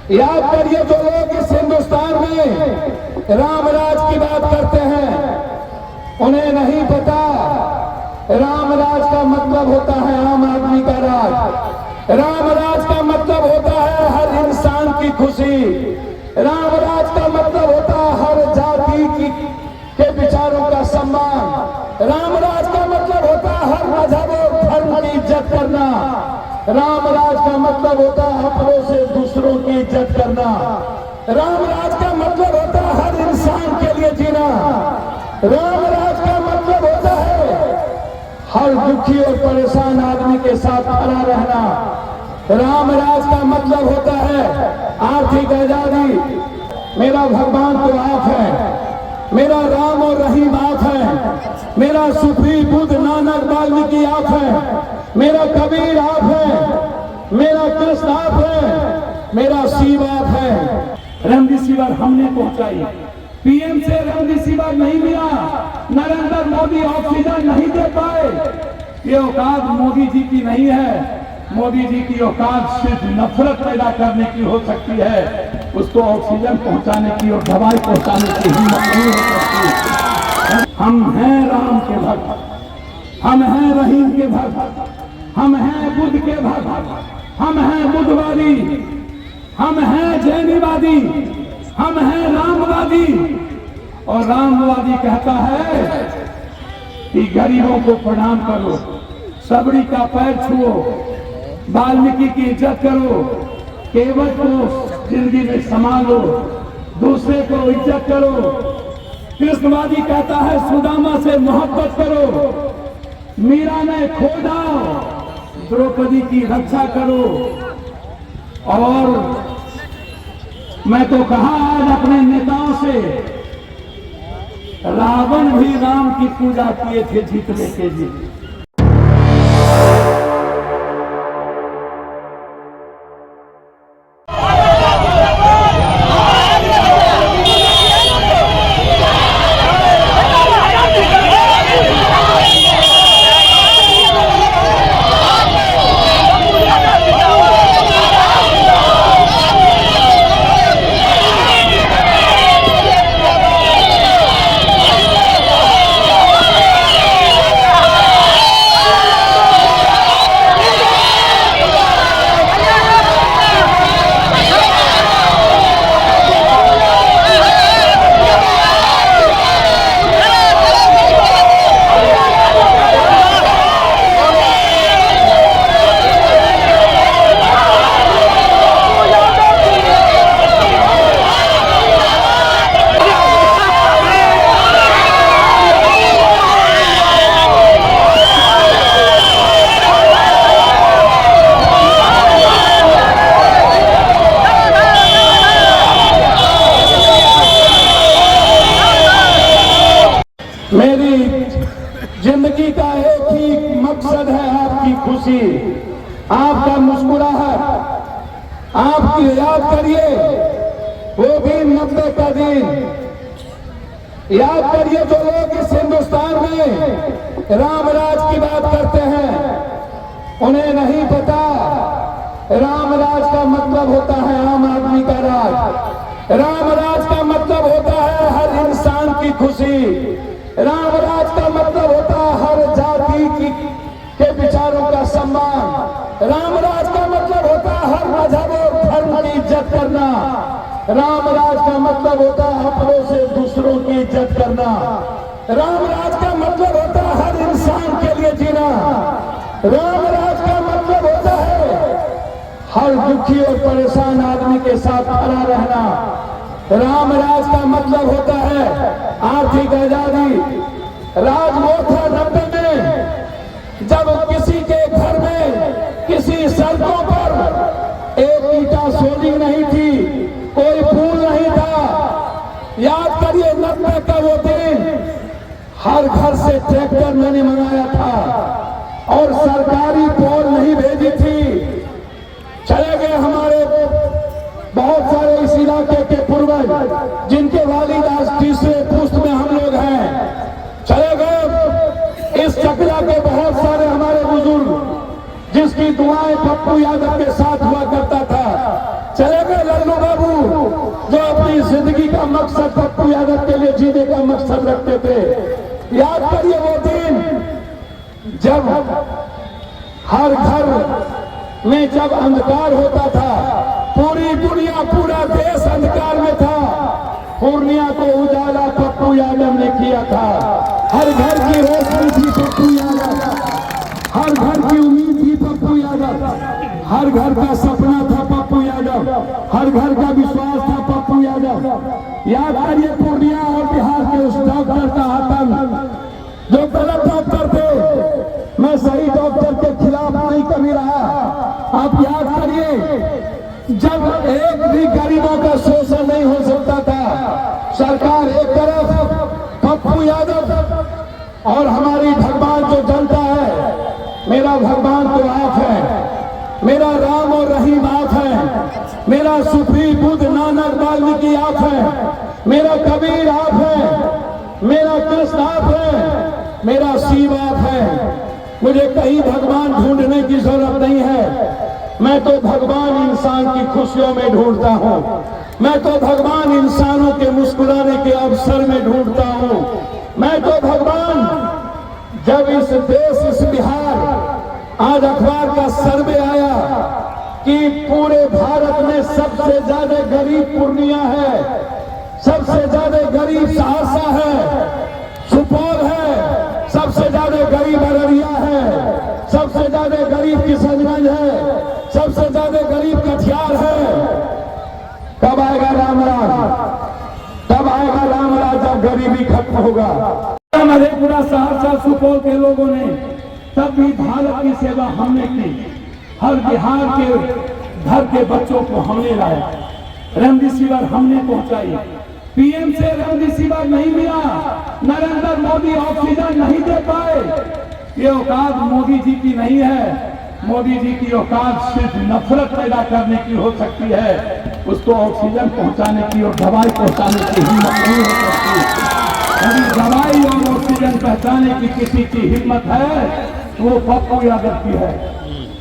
याद करिए, जो लोग इस हिंदुस्तान में राम राज की बात करते हैं उन्हें नहीं पता राम राज का मतलब होता है आम आदमी का राज। राम राज का मतलब होता है हर इंसान की खुशी। राम राज का मतलब होता है हर जाति के विचारों का सम्मान। राम राज का मतलब होता है हर मजहब और धर्म की इज्जत करना। राम राज का मतलब होता है अपनों से दूसरों की इज्जत करना। राम राज का मतलब होता है हर इंसान के लिए जीना। राम राज का मतलब होता है हर दुखी और परेशान आदमी के साथ खड़ा रहना। राम राज का मतलब होता है आर्थिक आजादी। मेरा भगवान तो आप है, मेरा राम और रहीम आप है, मेरा सूफी बुद्ध नानक वाल्मीकि आप है, मेरा कबीर आप है, मेरा कृष्ण आप है, मेरा शिव आप है। रेमडेसिविर हमने पहुंचाई, पीएम से रेमडेसिविर नहीं मिला, नरेंद्र मोदी ऑक्सीजन नहीं दे पाए। ये औकात मोदी जी की नहीं है। मोदी जी की औकात सिर्फ नफरत पैदा करने की हो सकती है, उसको ऑक्सीजन पहुंचाने की और दवाई पहुंचाने की हिम्मत नहीं हो सकती। हम हैं राम के भक्त, हम हैं रहीम के भक्त, हम हैं बुद्ध के भक्त, हम हैं बुद्धवादी, हम हैं जैनवादी, हम हैं रामवादी। और रामवादी कहता है कि गरीबों को प्रणाम करो, सबरी का पैर छुओ, वाल्मीकि की इज्जत करो, केवट को जिंदगी में संभालो, दूसरे को इज्जत करो। कृष्णवादी कहता है सुदामा से मोहब्बत करो, मीरा ने खोदा, द्रौपदी की रक्षा करो। और मैं तो कहा आज अपने नेताओं से, रावण भी राम की पूजा किए थे जीतने के लिए। मेरी जिंदगी का एक ही मकसद है आपकी खुशी, आपका मुस्कुराहट। आपकी याद करिए वो भी 90 का दिन। याद करिए, जो लोग इस हिंदुस्तान में राम राज की बात करते हैं उन्हें नहीं पता राम राज का मतलब होता है आम आदमी का राज। राम राज का मतलब होता है हर इंसान की खुशी। राम राज का मतलब होता है हर जाति के विचारों का सम्मान। राम राज का मतलब होता है हर मजहब और धर्म की इज्जत करना। राम राज का मतलब होता है अपनों से दूसरों की इज्जत करना। राम राज का मतलब होता है हर इंसान के लिए जीना। राम राज का मतलब होता है हर दुखी और परेशान आदमी के साथ खड़ा रहना। राम राज का मतलब होता है आर्थिक आजादी। राज वो था 90 में, जब किसी के घर में किसी सड़कों पर एक ईंटा सोनी नहीं थी, कोई पुल नहीं था। याद करिए 90 का वो दिन, हर घर से ट्रैक्टर मैंने मंगाया था और सरकारी पोल नहीं भेजी थी। चले गए हमारे बहुत सारे इस इलाके के पूर्वज, जिनके वालिद आज तीसरे पुश्त में हम लोग हैं। चले गए इस चकला के बहुत सारे हमारे बुजुर्ग, जिसकी दुआएं पप्पू यादव के साथ हुआ करता था। चले गए लालू बाबू जो अपनी जिंदगी का मकसद पप्पू यादव के लिए जीने का मकसद रखते थे। याद करिए वो दिन जब हर घर में जब अंधकार होता था, पूरी दुनिया पूरा देश अंधकार में था, पूर्णिया को उजाला पप्पू यादव ने किया था। हर घर की रोशनी थी पप्पू यादव, हर घर की उम्मीद थी पप्पू यादव, हर घर का सपना था पप्पू यादव, हर घर का विश्वास था पप्पू यादव। याद करिए पूर्णिया और बिहार के उस डॉक्टर का आतंक जो गलत डॉक्टर थे। मैं सही डॉक्टर के खिलाफ नहीं कभी रहा। आप याद करिए जब एक भी गरीबों का शोषण नहीं हो सकता था, सरकार एक तरफ पप्पू यादव और हमारी भगवान जो जनता है, मेरा भगवान तो आप है, मेरा राम और रहीम आप है, मेरा सूफी बुद्ध नानक वाल्मीकि आप है, मेरा कबीर आप है, मेरा कृष्ण आप है, मेरा शिव आप है। मुझे कहीं भगवान ढूंढने की जरूरत नहीं है। मैं तो भगवान इंसान की खुशियों में ढूंढता हूँ, मैं तो भगवान इंसानों के मुस्कुराने के अवसर में ढूंढता हूँ। मैं तो भगवान जब इस देश, इस बिहार, आज अखबार का सर्वे आया कि पूरे भारत में सबसे ज्यादा गरीब पूर्णिया है, सबसे ज्यादा गरीब सहरसा है, सुपौल है, सबसे ज्यादा गरीब अररिया है, सबसे ज्यादा गरीब किशनगंज है, सबसे ज्यादा गरीब कटिहार है। कब आएगा राम राज? कब आएगा राम राज जब गरीबी खत्म होगा? मधेपुरा, सहरसा, सुपौल के लोगों ने तब भी भारत की सेवा हमने की। हर बिहार के घर के बच्चों को हमने लाया, रेमडेसिविर हमने पहुंचाई। पीएम से रेमडेसिविर नहीं मिला, नरेंद्र मोदी ऑक्सीजन नहीं दे पाए। ये औकात मोदी जी की नहीं है। मोदी जी की औकात सिर्फ नफरत पैदा करने की हो सकती है, उसको ऑक्सीजन पहुंचाने की और दवाई पहुंचाने की हिम्मत नहीं हो सकती। यदि दवाई और ऑक्सीजन पहुंचाने की किसी की हिम्मत है तो वो पप्पू यादव की है।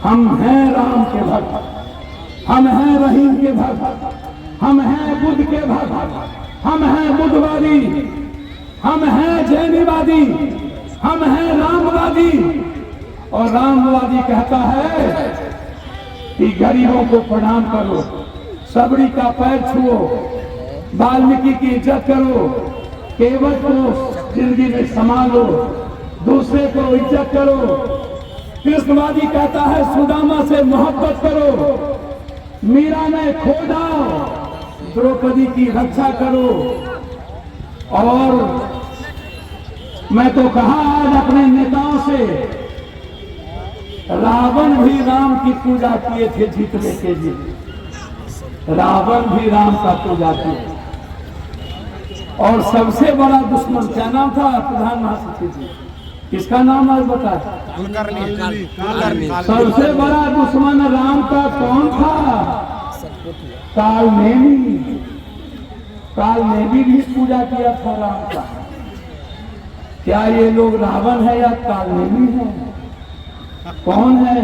हम हैं राम के भक्त, हम हैं रहीम के भक्त, हम हैं बुद्ध के भक्त, हम हैं बुद्धवादी, हम हैं जैनवादी, हम हैं रामवादी। और रामवादी कहता है कि गरीबों को प्रणाम करो, सबरी का पैर छुओ, वाल्मीकि की इज्जत करो, केवट को जिंदगी में संभालो, दूसरे को इज्जत करो। कृष्णवादी कहता है सुदामा से मोहब्बत करो, मीरा ने खो जाओ, द्रौपदी की रक्षा करो। और मैं तो कहा आज अपने नेताओं से, रावण भी राम की पूजा किए थे जीतने के लिए, रावण भी राम का पूजा किए। और सबसे बड़ा दुश्मन क्या नाम था प्रधान महासचिव जी, किसका नाम आज बता? सबसे बड़ा दुश्मन राम का कौन था? कालनेमी। कालनेमी भी पूजा किया था राम का। क्या ये लोग रावण है या कालनेमी है? कौन है?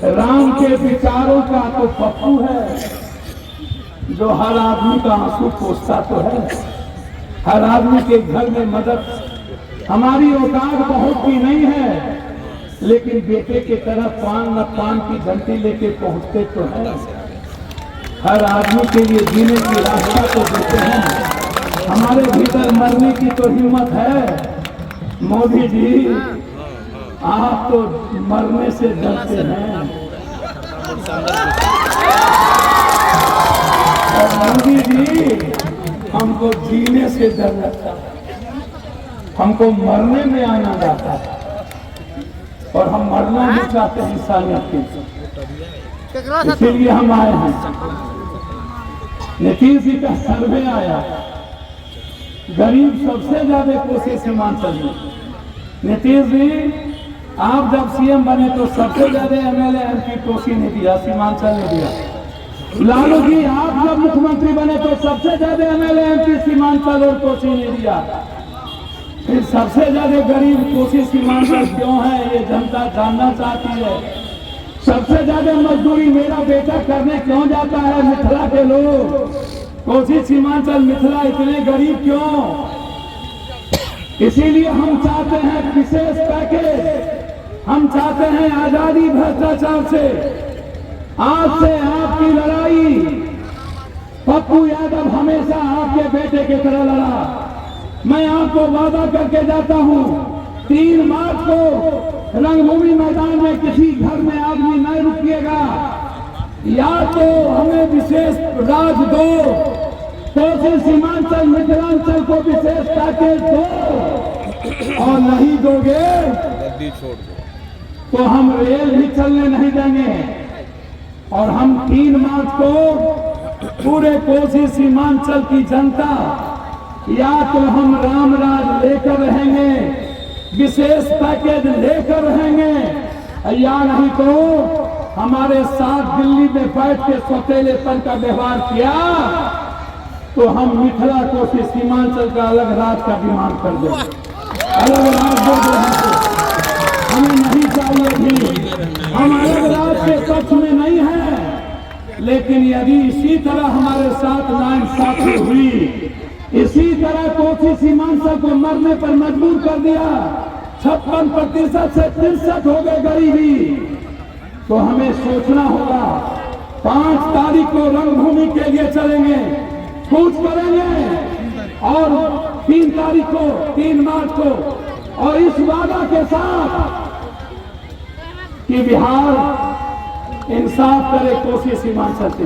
राम के विचारों का तो पप्पू है, जो हर आदमी का आंसू पोंछता तो है, हर आदमी के घर में मदद। हमारी औकात बहुत भी नहीं है, लेकिन बेटे के तरफ पान न पान की घंटी लेके पहुंचते तो है। हर आदमी के लिए जीने की रास्ता तो देते हैं। हमारे भीतर मरने की तो हिम्मत है। मोदी जी, आप तो मरने से डरते हैं। और मोदी जी, हमको जीने से डर लगता है, हमको मरने में आना जाता है, और हम मरना नहीं चाहते इंसानियत के, इसीलिए हम आए हैं। नीतीश जी का सर्वे आया, गरीब सबसे ज्यादा कोशिश हिमाचल में। नीतीश जी, आप जब सीएम बने तो सबसे ज्यादा एमएलए एमपी कोसी ने दिया, सीमांचल ने दिया। लालू जी, आप जब मुख्यमंत्री बने तो सबसे ज्यादा एमएलए एमपी सीमांचल और कोसी ने दिया। फिर सबसे ज्यादा गरीब कोसी सीमांचल क्यों है, ये जनता जानना चाहती है। सबसे ज्यादा मजदूरी मेरा बेटा करने क्यों जाता है मिथिला के लोग? कोसी सीमांचल मिथिला इतने गरीब क्यों? इसीलिए हम चाहते हैं विशेष पैकेज, हम चाहते हैं आजादी भ्रष्टाचार से। आज से आपकी लड़ाई पप्पू यादव हमेशा आपके बेटे की तरह लड़ा। मैं आपको वादा करके जाता हूं 3 मार्च को रंगभूमि मैदान में किसी घर में आदमी नहीं रुकिएगा। या तो हमें विशेष राज दो, कोसी सीमांचल मिथिलांचल को विशेष पैकेज दो, और नहीं दोगे तो हम रेल भी चलने नहीं देंगे। और हम 3 मार्च को पूरे कोसी सीमांचल की जनता या तो हम रामराज लेकर रहेंगे, विशेष पैकेज लेकर रहेंगे, या नहीं तो हमारे साथ दिल्ली में बैठ के सौतेलेपन का व्यवहार किया तो हम मिथिला कोसी सीमांचल का अलग राज का डिमांड कर देंगे। अलग राज दे दो हमें नहीं चाहिए भी। हम अलग राज के पक्ष में नहीं है, लेकिन यदि इसी तरह हमारे साथ नाइंसाफी हुई, इसी तरह कोसी सीमांचल को मरने पर मजबूर कर दिया, 56% से 63 हो गए गरीबी, तो हमें सोचना होगा। 5 तारीख को रंगभूमि के लिए चलेंगे, कूच करेंगे, और 3 तारीख को 3 मार्च को, और इस वादा के साथ कि बिहार इंसाफ करे कोसी सीमांचल के।